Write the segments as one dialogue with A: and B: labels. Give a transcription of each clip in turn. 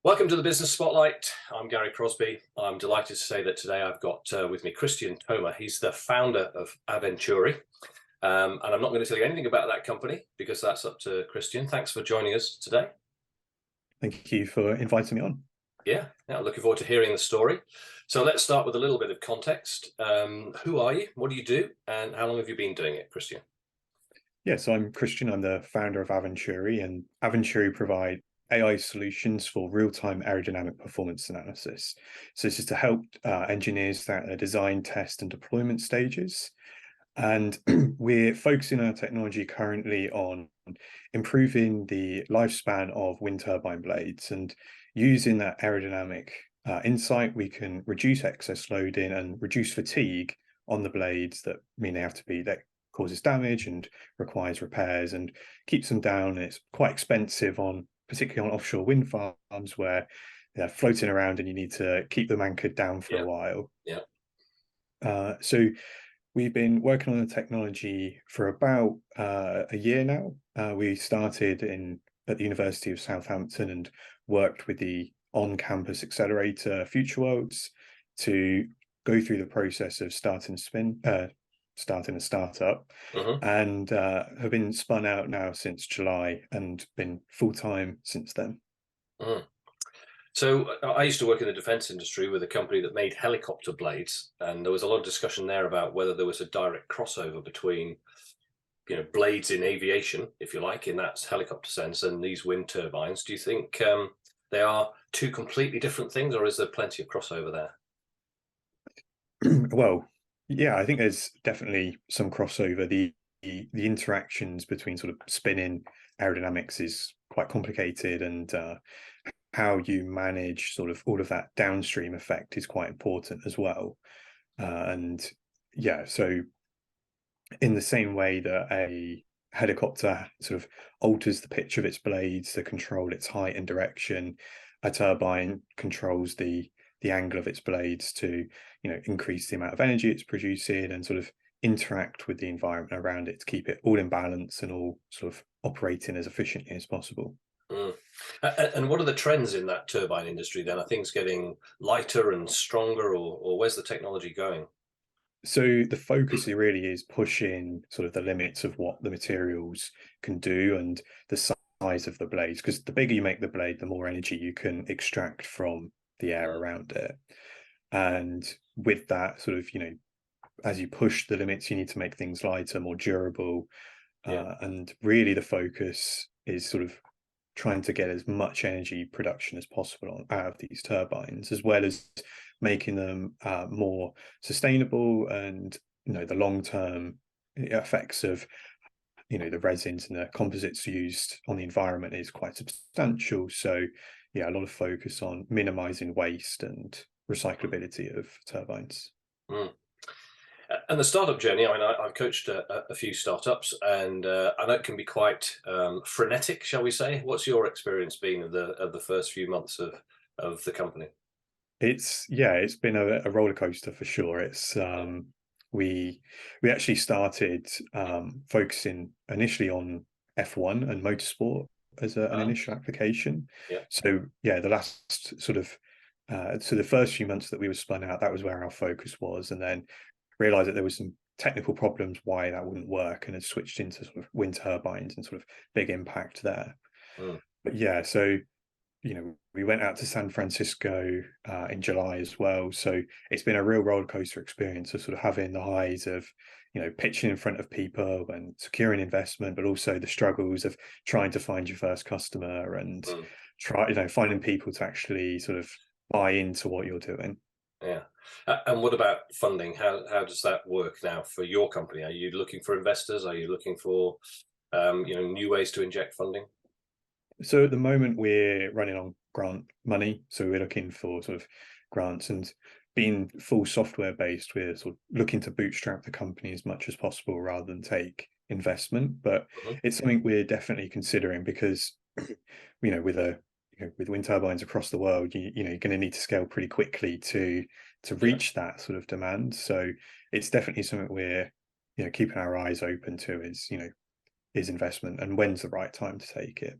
A: Welcome to the Business Spotlight. I'm Garry Crosby. I'm delighted to say that today I've got with me Christian Toma. He's the founder of AVENTURI. And I'm not going to tell you anything about that company because that's up to Christian. Thanks for joining us today.
B: Thank you for inviting me on.
A: Yeah, looking forward to hearing the story. So let's start with a little bit of context. Who are you? What do you do? And how long have you been doing it, Christian?
B: Yes, I'm Christian. I'm the founder of AVENTURI, and AVENTURI provide AI solutions for real-time aerodynamic performance analysis. So this is to help engineers throughout their design, test, and deployment stages. And we're focusing our technology currently on improving the lifespan of wind turbine blades, and using that aerodynamic insight, we can reduce excess loading and reduce fatigue on the blades that mean that causes damage and requires repairs and keeps them down. And it's quite expensive particularly on offshore wind farms where they're floating around and you need to keep them anchored down for a while.
A: Yeah.
B: So we've been working on the technology for about a year now. We started at the University of Southampton and worked with the on-campus accelerator Future Worlds to go through the process of starting a startup, and have been spun out now since July and been full-time since then.
A: So I used to work in the defense industry with a company that made helicopter blades, and there was a lot of discussion there about whether there was a direct crossover between, blades in aviation, if you like, in that helicopter sense, and these wind turbines. Do you think they are two completely different things, or is there plenty of crossover there?
B: Well, yeah, I think there's definitely some crossover. The interactions between sort of spinning aerodynamics is quite complicated, and how you manage sort of all of that downstream effect is quite important as well. And yeah, so in the same way that a helicopter sort of alters the pitch of its blades to control its height and direction, a turbine controls the angle of its blades to increase the amount of energy it's producing and sort of interact with the environment around it to keep it all in balance and all sort of operating as efficiently as possible.
A: And what are the trends in that turbine industry then? Are things getting lighter and stronger, or where's the technology going?
B: So the focus really is pushing sort of the limits of what the materials can do and the size of the blades, because the bigger you make the blade, the more energy you can extract from the air around it. And with that sort of, as you push the limits, you need to make things lighter, more durable. And really the focus is sort of trying to get as much energy production as possible out of these turbines, as well as making them more sustainable. And the long-term effects of the resins and the composites used on the environment is quite substantial. So yeah, a lot of focus on minimizing waste and recyclability of turbines.
A: Mm. And the startup journey, I mean, I've coached a few startups, and I know it can be quite frenetic, shall we say. What's your experience been of the first few months of the company?
B: It's been a roller coaster for sure. It's we actually started focusing initially on F1 and motorsport as an initial application.
A: Yeah.
B: So yeah, the last sort of so the first few months that we were spun out, that was where our focus was, and then realized that there was some technical problems why that wouldn't work, and had switched into sort of wind turbines and sort of big impact there. But yeah, so we went out to San Francisco in July as well. So it's been a real roller coaster experience of sort of having the highs of, pitching in front of people and securing investment, but also the struggles of trying to find your first customer and finding people to actually sort of buy into what you're doing.
A: Yeah. And what about funding? How does that work now for your company? Are you looking for investors? Are you looking for new ways to inject funding?
B: So at the moment we're running on grant money. So we're looking for sort of grants, and being full software based, we're sort of looking to bootstrap the company as much as possible rather than take investment. But it's something we're definitely considering because, with wind turbines across the world, you're going to need to scale pretty quickly to reach that sort of demand. So it's definitely something we're keeping our eyes open to is investment and when's the right time to take it.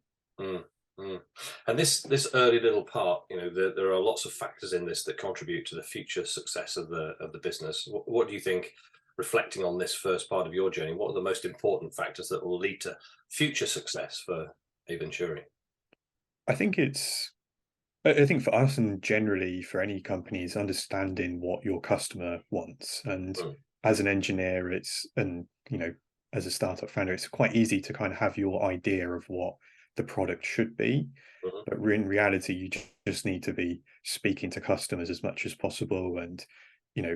A: Mm. And this early little part, there are lots of factors in this that contribute to the future success of the business. What do you think, reflecting on this first part of your journey, what are the most important factors that will lead to future success for Aventuri?
B: I think I think for us and generally for any company is understanding what your customer wants. And
A: Mm,
B: as an engineer, as a startup founder, it's quite easy to kind of have your idea of what the product should be.
A: mhm,
B: But in reality, you just need to be speaking to customers as much as possible, and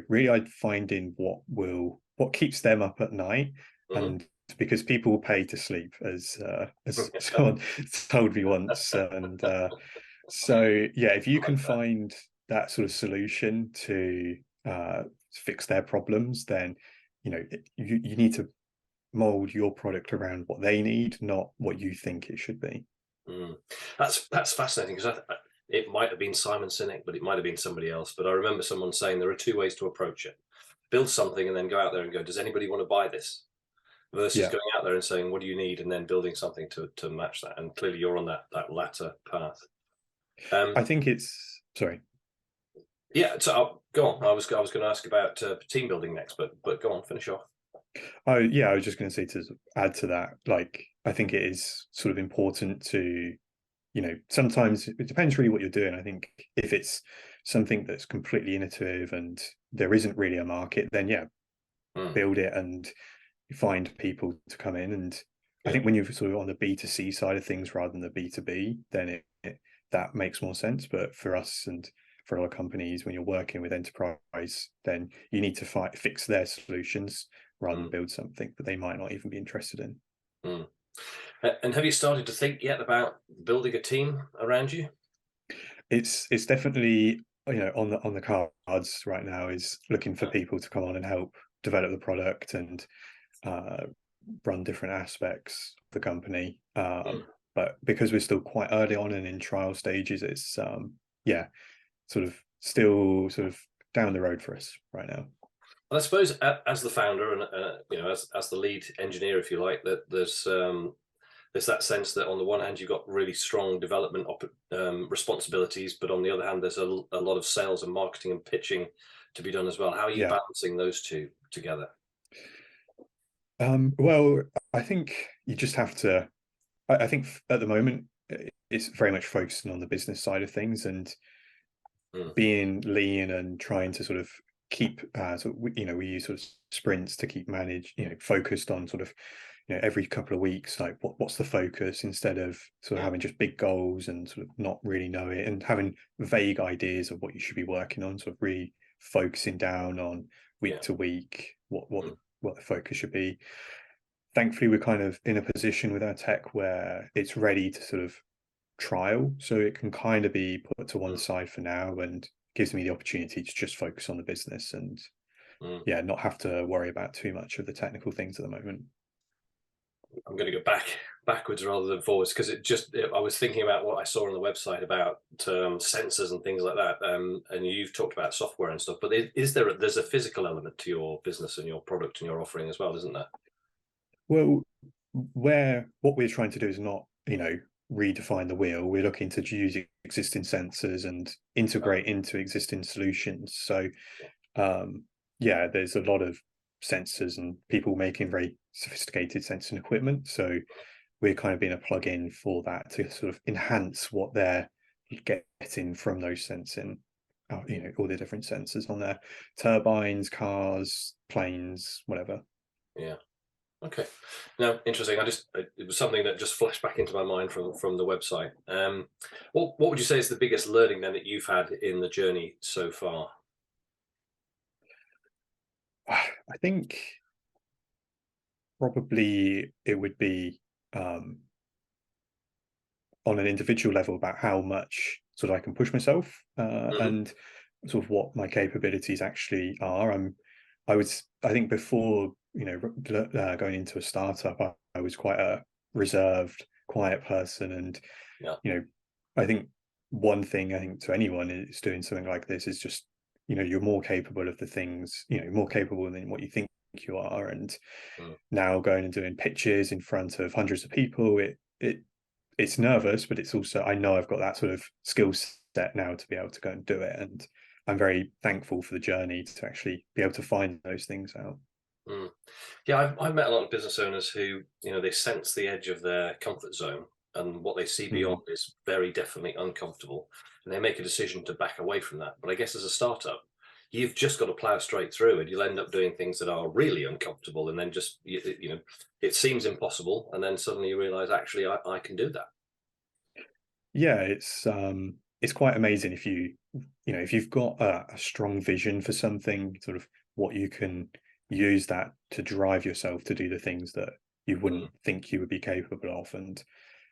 B: really finding what keeps them up at night.
A: mhm.
B: And because people will pay to sleep, as someone told me once, and so yeah, if you
A: I like
B: can
A: that.
B: find that sort of solution to fix their problems, then you need to mold your product around what they need, not what you think it should be.
A: Mm. That's fascinating, because it might have been Simon Sinek, but it might have been somebody else. But I remember someone saying there are two ways to approach it: build something and then go out there and go, "Does anybody want to buy this?" Versus
B: Yeah,
A: going out there and saying, "What do you need?" and then building something to match that. And clearly, you're on that latter path. Um,
B: I think it's sorry.
A: yeah. So go on. I was going to ask about team building next, but go on, finish off.
B: Oh yeah, I was just going to say, to add to that, like I think it is sort of important to, sometimes it depends really what you're doing. I think if it's something that's completely innovative and there isn't really a market, then yeah,
A: Mm,
B: build it and find people to come in. And I
A: yeah.
B: think when you're sort of on the B2C side of things rather than the B2B, then that makes more sense. But for us and for other companies, when you're working with enterprise, then you need to fix their solutions rather than
A: Mm,
B: build something that they might not even be interested in.
A: mm. And have you started to think yet about building a team around you?
B: It's definitely on the cards right now, is looking for
A: Yeah.
B: people to come on and help develop the product and uh, run different aspects of the company.
A: Mm.
B: But because we're still quite early on and in trial stages, it's yeah, sort of still sort of down the road for us right now.
A: I suppose as the founder and as the lead engineer, if you like, that there's that sense that on the one hand you've got really strong development responsibilities, but on the other hand there's a lot of sales and marketing and pitching to be done as well. How are you
B: Yeah.
A: balancing those two together?
B: Well, I think you just have to. I think at the moment it's very much focusing on the business side of things and
A: Mm,
B: being lean and trying to sort of keep we use sort of sprints to keep focused on sort of every couple of weeks, like what's the focus, instead of sort of
A: mm,
B: having just big goals and sort of not really know it and having vague ideas of what you should be working on, sort of really focusing down on week
A: yeah.
B: to week
A: Mm,
B: what the focus should be. Thankfully, we're kind of in a position with our tech where it's ready to sort of trial, so it can kind of be put to one
A: mm,
B: side for now and gives me the opportunity to just focus on the business and
A: mm.
B: yeah, not have to worry about too much of the technical things at the moment.
A: I'm going to go backwards rather than forwards, because I was thinking about what I saw on the website about sensors and things like that, and you've talked about software and stuff, but there's a physical element to your business and your product and your offering as well, isn't there?
B: Well, where what we're trying to do is not redefine the wheel. We're looking to use existing sensors and
A: Uh,
B: integrate into existing solutions. So um yeah, there's a lot of sensors and people making very sophisticated sensing equipment, so we're kind of being a plug-in for that to sort of enhance what they're getting from those sensing, all the different sensors on their turbines, cars, planes, whatever.
A: yeah. Okay. Now, interesting. It was something that just flashed back into my mind from the website. What would you say is the biggest learning then that you've had in the journey so far?
B: I think probably it would be um, on an individual level about how much sort of I can push myself
A: Hmm.
B: and sort of what my capabilities actually are. I think before going into a startup, I was quite a reserved, quiet person, and
A: Yeah.
B: you know I think one thing I think to anyone is doing something like this is just you're more capable of the things, more capable than what you think you are. And
A: Mm,
B: now going and doing pitches in front of hundreds of people, it it's nervous, but it's also, I know I've got that sort of skill set now to be able to go and do it. And I'm very thankful for the journey to actually be able to find those things out.
A: Mm. Yeah, I've met a lot of business owners who, they sense the edge of their comfort zone, and what they see beyond
B: Mm.
A: is very definitely uncomfortable, and they make a decision to back away from that. But I guess as a startup, you've just got to plow straight through, and you'll end up doing things that are really uncomfortable, and then just, it seems impossible, and then suddenly you realize, actually, I can do that.
B: Yeah, it's quite amazing if if you've got a strong vision for something, sort of what you can use that to drive yourself to do the things that you
A: Mm.
B: wouldn't think you would be capable of. And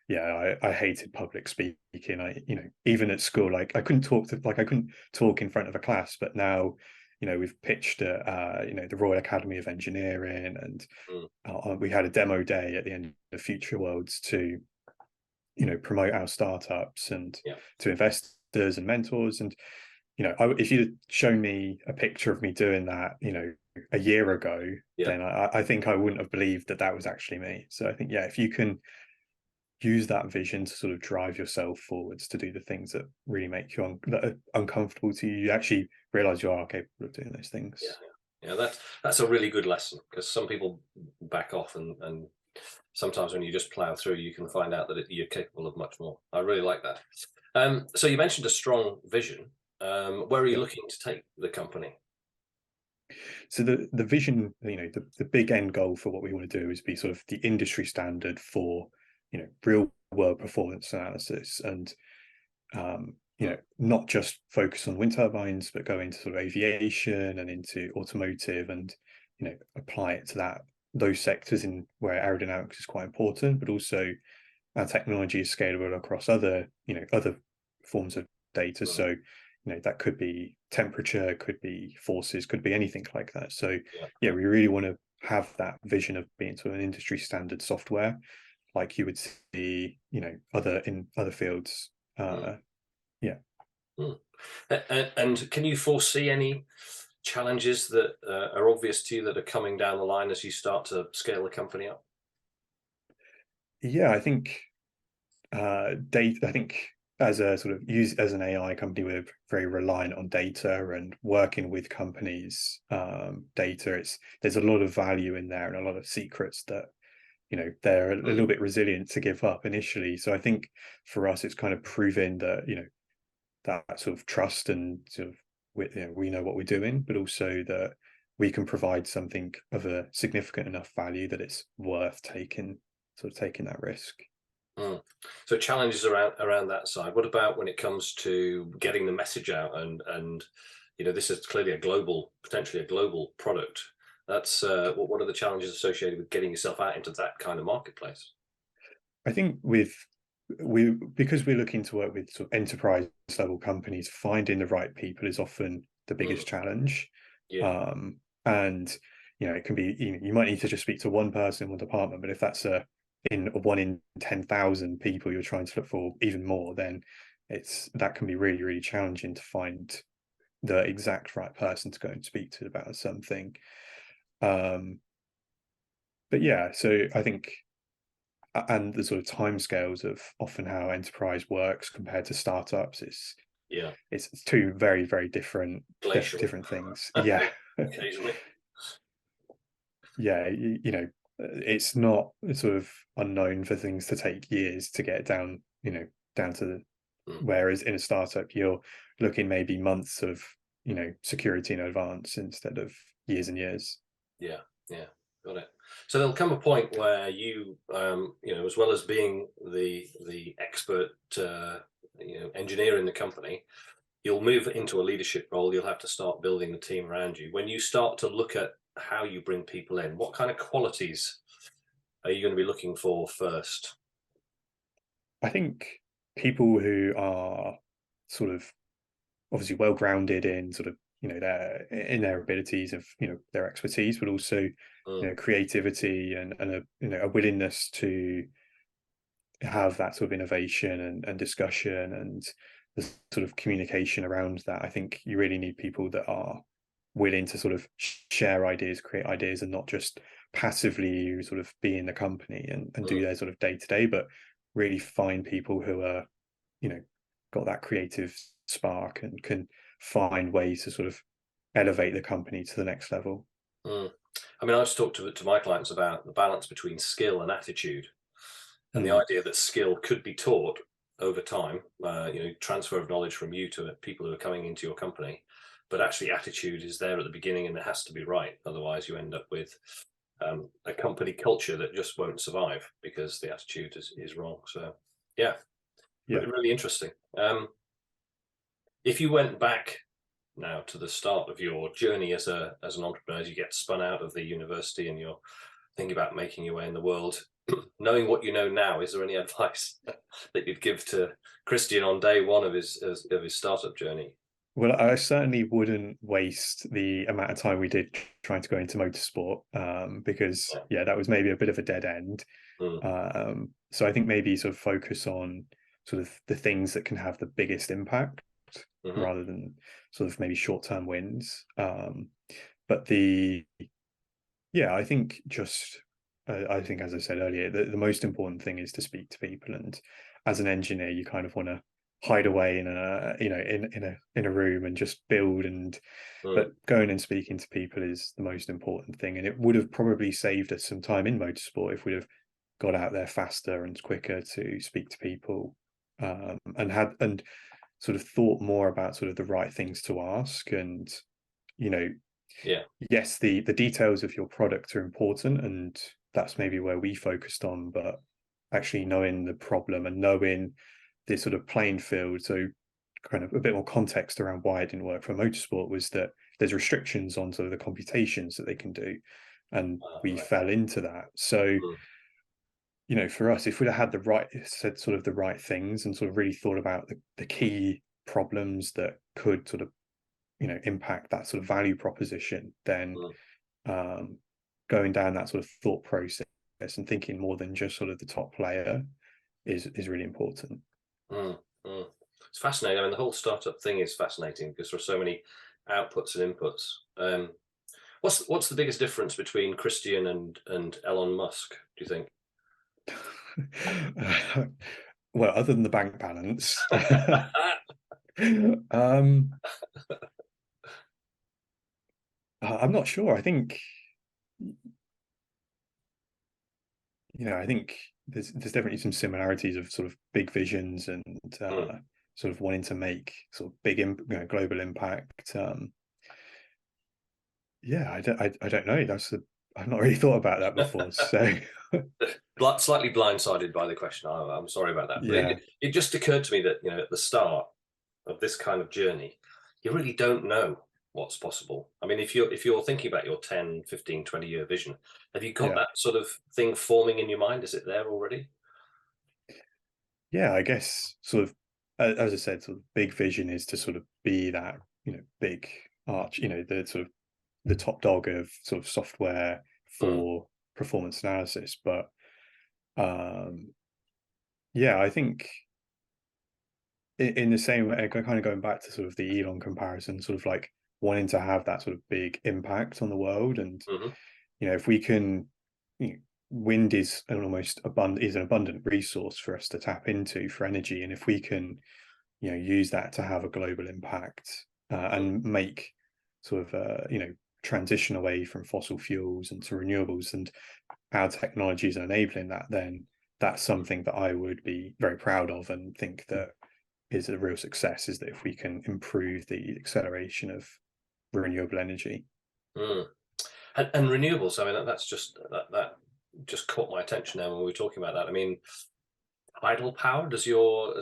B: yeah, I hated public speaking. Even at school, like I couldn't talk in front of a class, but now, we've pitched at the Royal Academy of Engineering, and
A: Mm.
B: we had a demo day at the end of Future Worlds to promote our startups and
A: Yeah.
B: to investors and mentors. And if you'd shown me a picture of me doing that a year ago,
A: Yeah.
B: then I think I wouldn't have believed that that was actually me. So I think, yeah, if you can use that vision to sort of drive yourself forwards to do the things that really make you that are uncomfortable to you, you actually realize you are capable of doing those things.
A: Yeah, that's a really good lesson, because some people back off, and sometimes when you just plow through, you can find out that you're capable of much more. I really like that. So you mentioned a strong vision. Where are you
B: Yeah.
A: looking to take the company?
B: So the vision, the big end goal for what we want to do is be sort of the industry standard for, real world performance analysis, and not just focus on wind turbines, but go into sort of aviation and into automotive, and apply it to those sectors in where aerodynamics is quite important, but also our technology is scalable across other forms of data.
A: Mhm.
B: So that could be temperature, could be forces, could be anything like that. So
A: Yeah.
B: yeah, we really want to have that vision of being sort of an industry standard software, like you would see in other fields.
A: Mm.
B: Yeah.
A: Mm. And can you foresee any challenges that are obvious to you that are coming down the line as you start to scale the company up?
B: Yeah, I think data. I think as a sort of as an AI company, we're very reliant on data and working with companies. Data, there's a lot of value in there and a lot of secrets that they're a little bit resilient to give up initially. So I think for us, it's kind of proving that that sort of trust, and sort of we know what we're doing, but also that we can provide something of a significant enough value that it's worth taking that risk.
A: Mm. So challenges around that side. What about when it comes to getting the message out, and this is clearly potentially a global product. That's what are the challenges associated with getting yourself out into that kind of marketplace?
B: I think because we're looking to work with sort of enterprise level companies, finding the right people is often the
A: Mm.
B: biggest challenge.
A: Yeah.
B: And it can be, you might need to just speak to one person in one department, but if that's in 1 in 10,000 people you're trying to look for, even more, then that can be really, really challenging to find the exact right person to go and speak to about something. But yeah, so I think, and the sort of timescales of often how enterprise works compared to startups,
A: Yeah.
B: it's two very, very
A: Glacial.
B: different things. Yeah.
A: Occasionally.
B: Yeah, it's not sort of unknown for things to take years to get down, down to
A: Mm.
B: whereas in a startup you're looking maybe months of security in advance instead of years and years.
A: Yeah. Yeah. Got it. So there'll come a point where you, as well as being the expert, engineer in the company, you'll move into a leadership role. You'll have to start building the team around you. When you start to look at how you bring people in, what kind of qualities are you going to be looking for first?
B: I think people who are sort of obviously well grounded in sort of their abilities of their expertise, but also
A: Mm.
B: creativity and a willingness to have that sort of innovation and discussion and the sort of communication around that. I think you really need people that are willing to sort of share ideas, create ideas, and not just passively sort of be in the company and do
A: Mm.
B: their sort of day to day, but really find people who are, you know, got that creative spark and can find ways to sort of elevate the company to the next level.
A: Mm. I mean, I've talked to my clients about the balance between skill and attitude, and the
B: Mm.
A: idea that skill could be taught over time, transfer of knowledge from you to people who are coming into your company, but actually attitude is there at the beginning and it has to be right. Otherwise you end up with a company culture that just won't survive because the attitude is wrong. So yeah,
B: Yeah.
A: really interesting. If you went back now to the start of your journey as an entrepreneur, as you get spun out of the university and you're thinking about making your way in the world, knowing what you know now, is there any advice that you'd give to Christian on day one of his startup journey?
B: Well, I certainly wouldn't waste the amount of time we did trying to go into motorsport, because that was maybe a bit of a dead end. So I think maybe sort of focus on sort of the things that can have the biggest impact, rather than sort of maybe short-term wins. But I think as I said earlier, the most important thing is to speak to people. And as an engineer, you kind of want to hide away in a room and just build, but going and speaking to people is the most important thing. And it would have probably saved us some time in motorsport if we'd have got out there faster and quicker to speak to people, and sort of thought more about sort of the right things to ask. And yes, the details of your product are important, and that's maybe where we focused on, but actually knowing the problem and knowing the sort of playing field. So kind of a bit more context around why it didn't work for motorsport was that there's restrictions on sort of the computations that they can do, and we fell into that. So for us, if we'd have had said sort of the right things and sort of really thought about the key problems that could sort of impact that sort of value proposition, then going down that sort of thought process and thinking more than just sort of the top player is really important.
A: It's fascinating. I mean, the whole startup thing is fascinating because there are so many outputs and inputs. What's the biggest difference between Christian and Elon Musk, do you think?
B: Well, other than the bank balance, I'm not sure. I think there's definitely some similarities of sort of big visions and sort of wanting to make sort of big global impact. I don't know. I've not really thought about that before. So
A: slightly blindsided by the question. I'm sorry about that.
B: Yeah.
A: But it just occurred to me that at the start of this kind of journey, you really don't know what's possible. I mean, if you're thinking about your 10, 15, 20-year vision, have you got that sort of thing forming in your mind? Is it there already?
B: Yeah, I guess sort of, as I said, sort of big vision is to sort of be that, big arch, the sort of the top dog of sort of software for performance analysis. But I think in the same way, kind of going back to sort of the Elon comparison, sort of like wanting to have that sort of big impact on the world. And if we can, wind is an abundant resource for us to tap into for energy, and if we can use that to have a global impact, and make sort of transition away from fossil fuels and to renewables, and our technologies are enabling that, then that's something that I would be very proud of and think that is a real success, is that if we can improve the acceleration of renewable energy.
A: And renewables, I mean, that's just that just caught my attention now when we were talking about that. I mean, tidal power, does your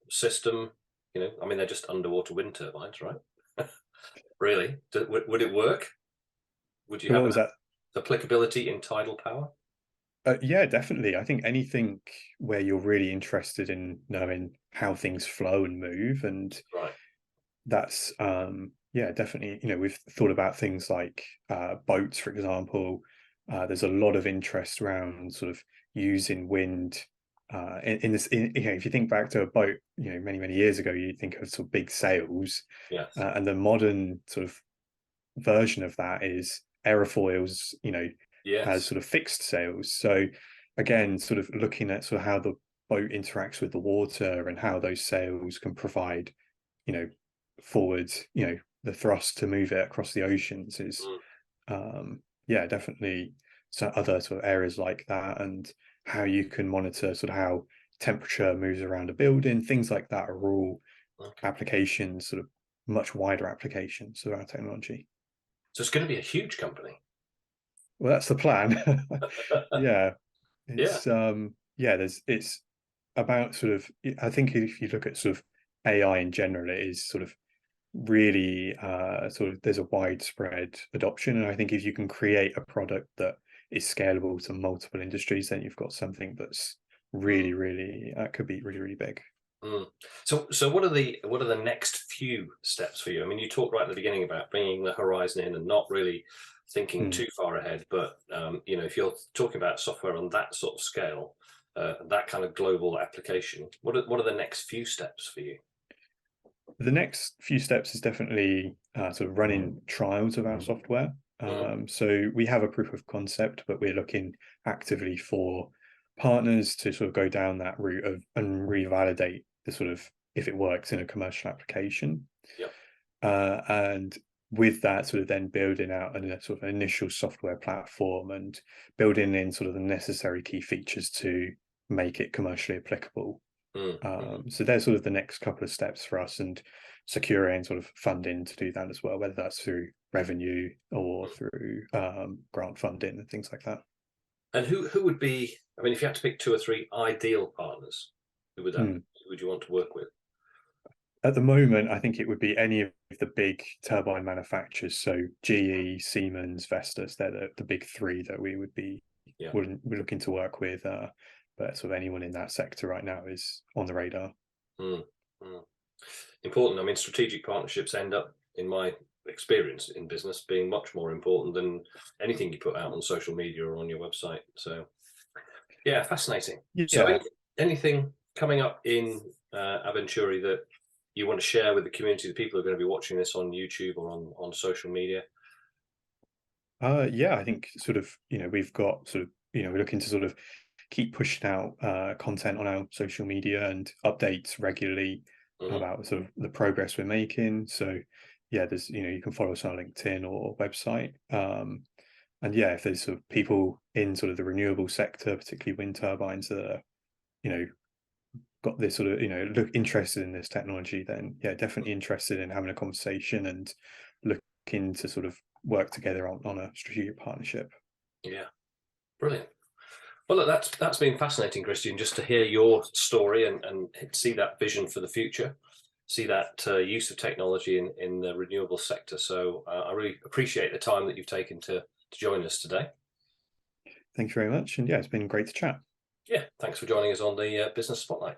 A: system, I mean, they're just underwater wind turbines, right? Really? Would it work? Would you
B: So
A: have
B: what was that?
A: Applicability in tidal power?
B: Yeah, definitely. I think anything where you're really interested in knowing how things flow and move, and that's definitely, we've thought about things like boats, for example. There's a lot of interest around sort of using wind in this. If you think back to a boat, many years ago, you think of sort of big sails, and the modern sort of version of that is aerofoils, as sort of fixed sails. So again, sort of looking at sort of how the boat interacts with the water and how those sails can provide, forward, the thrust to move it across the oceans is, yeah, definitely. So other sort of areas like that, and how you can monitor sort of how temperature moves around a building, things like that are all applications, sort of much wider applications of our technology.
A: So it's going to be a huge company.
B: Well, that's the plan. Yeah,
A: Yeah.
B: it's about sort of, I think if you look at sort of AI in general, it is sort of really sort of, there's a widespread adoption, and I think if you can create a product that is scalable to multiple industries, then you've got something that's really, really could be really, really big.
A: So what are the next few steps for you? I mean, you talked right at the beginning about bringing the horizon in and not really thinking too far ahead, but if you're talking about software on that sort of scale, that kind of global application, what are the next few steps for you?
B: The next few steps is definitely sort of running trials of our software. So we have a proof of concept, but we're looking actively for partners to sort of go down that route of and revalidate the sort of if it works in a commercial application.
A: Yep.
B: And with that, sort of then building out a sort of initial software platform and building in sort of the necessary key features to make it commercially applicable. So there's sort of the next couple of steps for us, and securing sort of funding to do that as well, whether that's through revenue or through grant funding and things like that.
A: And who would be, I mean, if you had to pick two or three ideal partners, who would you want to work with?
B: At the moment, I think it would be any of the big turbine manufacturers. So GE, Siemens, Vestas, they're the big three that we would be we're looking to work with. But sort of anyone in that sector right now is on the radar.
A: Important. I mean, strategic partnerships end up, in my experience in business, being much more important than anything you put out on social media or on your website. So, yeah, fascinating.
B: Yeah.
A: So, anything coming up in AVENTURI that you want to share with the community, the people who are going to be watching this on YouTube or on social media?
B: Yeah, I think sort of, we've got sort of, we're looking to sort of keep pushing out content on our social media and updates regularly about sort of the progress we're making. So yeah, there's, you can follow us on LinkedIn or website. And yeah, if there's sort of people in sort of the renewable sector, particularly wind turbines, that are, got this sort of, look interested in this technology, then yeah, definitely interested in having a conversation and looking to sort of work together on a strategic partnership.
A: Yeah, brilliant. Well, look, that's been fascinating, Christian, just to hear your story and see that vision for the future, see that use of technology in the renewable sector. So I really appreciate the time that you've taken to join us today.
B: Thank you very much. And yeah, it's been great to chat.
A: Yeah, thanks for joining us on the Business Spotlight.